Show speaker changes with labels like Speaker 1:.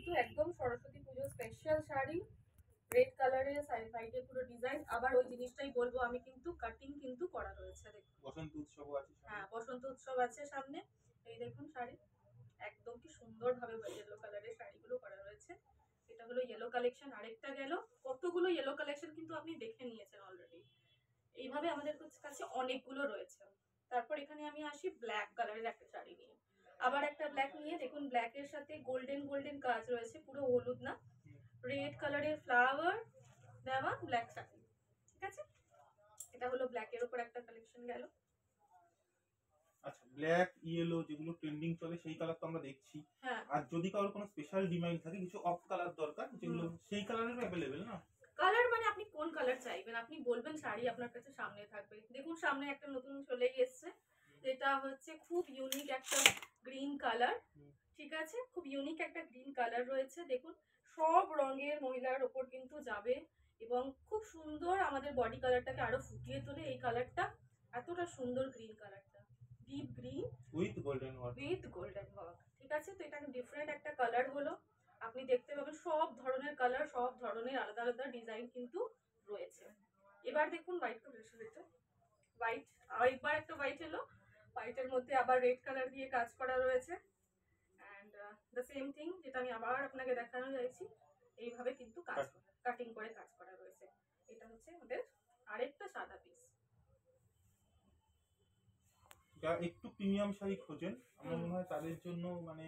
Speaker 1: কিন্তু একদম সরস্বতী পুজো special sari, red কালারের সাইডে পুরো ডিজাইন। আবার ওই জিনিসটাই বলবো আমি, কিন্তু কাটিং কিন্তু করা রয়েছে। দেখুন
Speaker 2: বসন্ত উৎসব আছে।
Speaker 1: হ্যাঁ, বসন্ত উৎসব আছে সামনে। এই দেখুন শাড়ি একদম কি সুন্দর ভাবে ইয়েলো কালারের শাড়িগুলো করা রয়েছে। এটা হলো ইয়েলো কালেকশন। আরেকটা গেল, কতগুলো ইয়েলো কালেকশন কিন্তু আপনি দেখে নিয়েছেন অলরেডি। এইভাবে আমাদের কাছে অনেকগুলো রয়েছে। তারপর এখানে আমি আসি ব্ল্যাক কালারের একটা শাড়ি নিয়ে। আবার একটা ব্ল্যাক নিয়ে দেখুন, ব্ল্যাকের সাথে গোল্ডেন গোল্ডেন কাজ রয়েছে, পুরো হলুদ না, রেড কালারের ফ্লাওয়ার দেওয়া ব্ল্যাক শাড়ি। ঠিক আছে, এটা হলো ব্ল্যাকের উপর একটা কালেকশন গেল।
Speaker 2: আচ্ছা, ব্ল্যাক ইয়েলো যেগুলো ট্রেন্ডিং চলে সেই কালার তো আমরা দেখছি।
Speaker 1: হ্যাঁ,
Speaker 2: আর যদি কারোর কোনো স্পেশাল ডিমান্ড থাকে, কিছু অফ কালার দরকার, যেগুলো সেই কালারেরও অ্যাভেলেবেল না?
Speaker 1: কালার মানে আপনি কোন কালার চাইবেন, আপনি বলবেন, শাড়ি আপনার কাছে সামনে থাকবে। দেখুন সামনে একটা নতুন চলেই এসছে, যেটা হচ্ছে খুব ইউনিক একটা গ্রিন কালার। ঠিক আছে, খুব ইউনিক একটা গ্রিন কালার রয়েছে। দেখুন সব রঙের মহিলার ওপর কিন্তু যাবে, এবং খুব সুন্দর আমাদের বডি কালারটাকে আরো ফুটিয়ে তোলে এই কালারটা। এতটা সুন্দর গ্রিন কালারটা, deep green
Speaker 2: with golden work.
Speaker 1: With golden work. ঠিক আছে, তো এটা ডিফারেন্ট একটা কালার হলো। আপনি দেখতে পাবেন সব ধরনের কালার, সব ধরনের আলাদা আলাদা ডিজাইন কিন্তু রয়েছে। এবার দেখুন হোয়াইট কালার রয়েছে, হোয়াইট, আরেকবার একটা হোয়াইট এলো। হোয়াইটের মধ্যে আবার রেড কালার দিয়ে কাজ করা রয়েছে। অ্যান্ড দ্য সেম থিং, যেটা আমি আবার আপনাকে দেখানো চাইছি, এইভাবে কিন্তু কাজ করা, কাটিং করে কাজ করা রয়েছে। এটা হচ্ছে আমাদের আরেকটা সাদা পিস।
Speaker 2: যা একটু প্রিমিয়াম শাড়ি খোঁজেন, আমার মনে হয় তাদের জন্য মানে